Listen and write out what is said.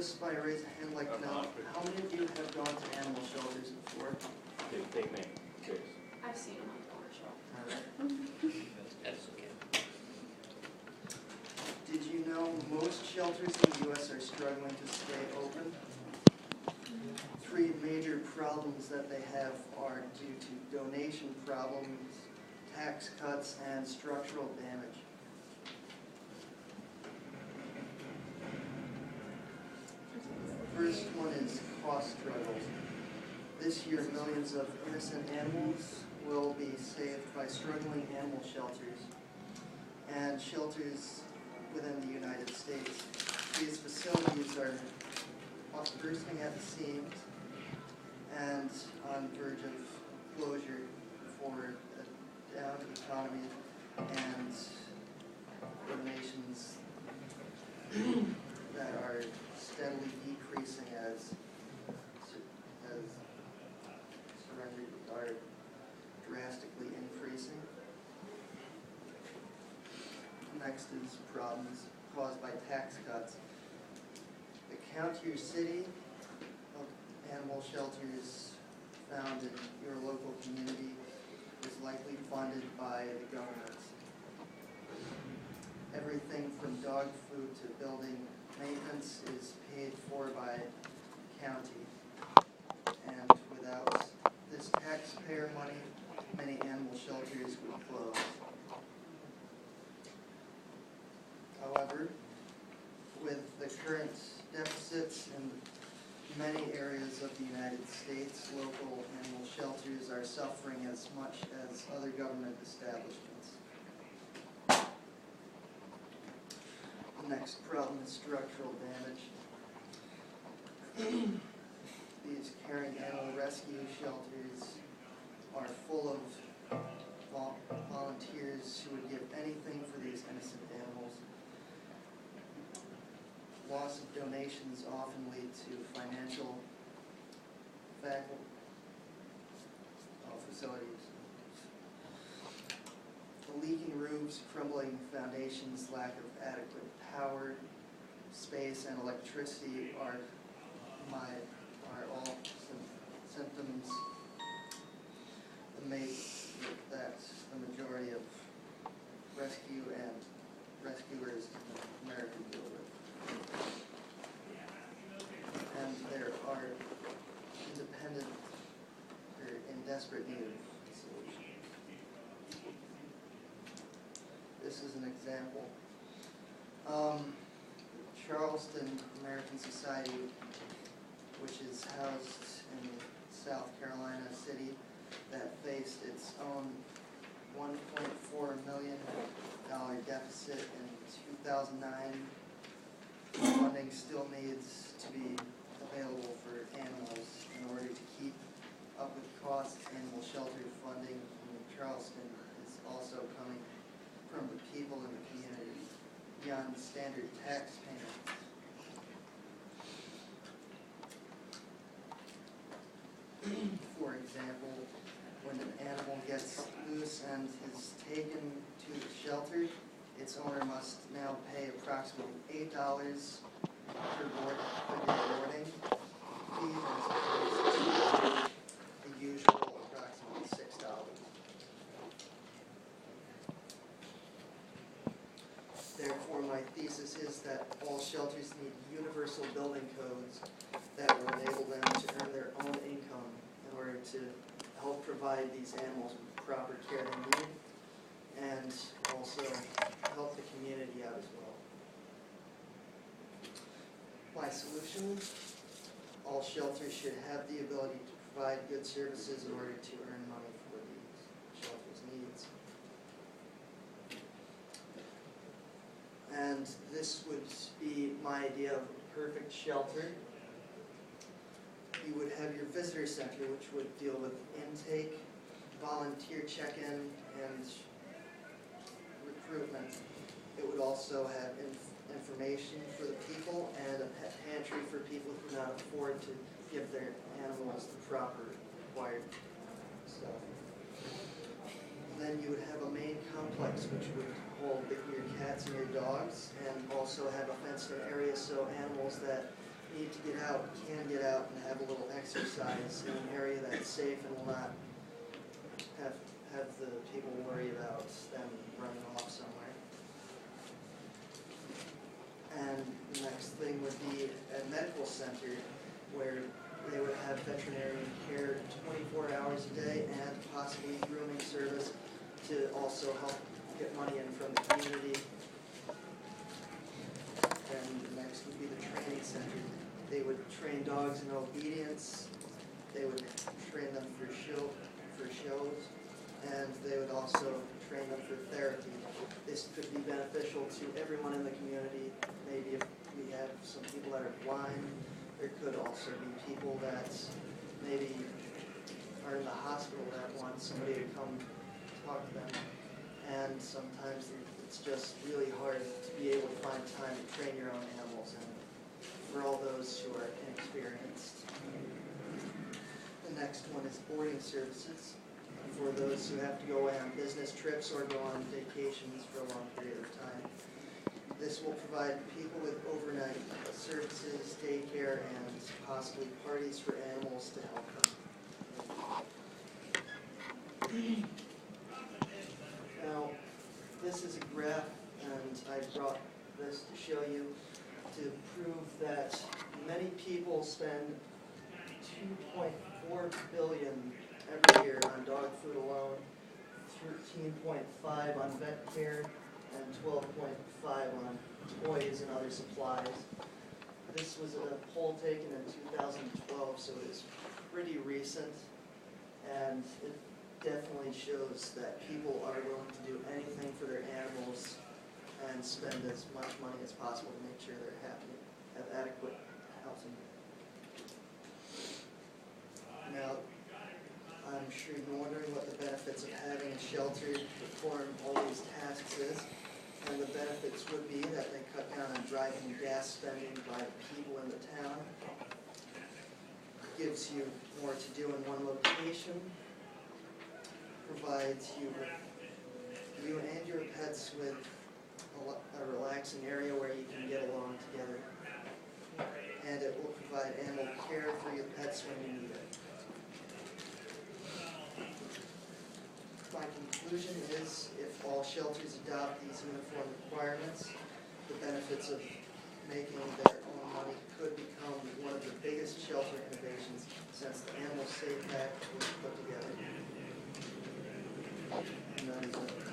just by raise of hand, like to know, how many of you have gone to animal shelters before? They may. Curious. I've seen them on the commercial. All right. That's okay. Did you know most shelters in the U.S. are struggling to stay open? Three major problems that they have are due to donation problems, tax cuts, and structural damage. First one is cost struggles. This year, millions of innocent animals will be saved by struggling animal shelters and shelters within the United States. These facilities are bursting at the seams and on the verge of closure for a down economy and donations that are steadily decreasing as surrenders are drastically increasing. Next is problems caused by tax cuts. The county or city of animal shelters found in your local community is likely funded by the government. Everything from dog food to building maintenance is paid for by the county. And without this taxpayer money, many animal shelters would close. However, with the current deficits in many areas of the United States, local animal shelters are suffering as much as other government establishments. The next problem is structural damage. These caring animal rescue shelters are full of volunteers who would give anything for these innocent animals. Loss of donations often lead to financial facilities. The leaking roofs, crumbling foundations, lack of adequate power, space, and electricity are all symptoms that make that the majority of rescue and rescuers in America deal with. And there are independent, or in desperate need of solutions. This is an example. Charleston American Society, which is housed in South Carolina City, that faced its own $1.4 million deficit in 2009. Funding still needs to be available for animals in order to keep up with costs. Animal shelter funding in Charleston is also coming from the people in the community beyond standard tax payments. For example, when an animal gets loose and is taken to the shelter, its owner must now pay approximately $8 per boarding fee, as the usual approximately $6. Therefore, my thesis is that all shelters need universal building codes that will enable them to earn their own income in order to help provide these animals with the proper care they need, and also help the community out as well. My solution: all shelters should have the ability to provide good services in order to earn money for these shelters' needs. And this would be my idea of a perfect shelter. You would have your visitor center, which would deal with intake, volunteer check-in, and recruitment. It would also have information for the people and a pet pantry for people who cannot afford to give their animals the proper required stuff. Then you would have a main complex which would hold your cats and your dogs, and also have a fenced-in area so animals that need to get out can get out and have a little exercise in an area that's safe and will not have the people worry about them running off somewhere. And the next thing would be a medical center where they would have veterinarian care 24 hours a day and possibly grooming service to also help get money in from the community. And the next would be the training center. They would train dogs in obedience. They would train them for shows, and they would also train them for therapy. This could be beneficial to everyone in the community. Maybe if we have some people that are blind, there could also be people that maybe are in the hospital that want somebody to come talk to them. And sometimes it's just really hard to be able to find time to train your own animals, and for all those who are inexperienced. The next one is boarding services for those who have to go on business trips or go on vacations for a long period of time. This will provide people with overnight services, daycare, and possibly parties for animals to help them. Now, this is a graph, and I brought this to show you to prove that many people spend $2.4 billion every year on dog food alone, 13.5 on vet care, and 12.5 on toys and other supplies. This was a poll taken in 2012, so it's pretty recent, and it definitely shows that people are willing to do anything for their animals and spend as much money as possible to make sure they're happy, have adequate housing. Now, I'm sure you're wondering what the benefits of having a shelter to perform all these tasks is. And the benefits would be that they cut down on driving and gas spending by people in the town. Gives you more to do in one location. Provides you and your pets with a relaxing area where you can get along together. And it will provide animal care for your pets when you need it. My conclusion is, if all shelters adopt these uniform requirements, the benefits of making their own money could become one of the biggest shelter innovations since the Animal Safe Act was put together. And that is it.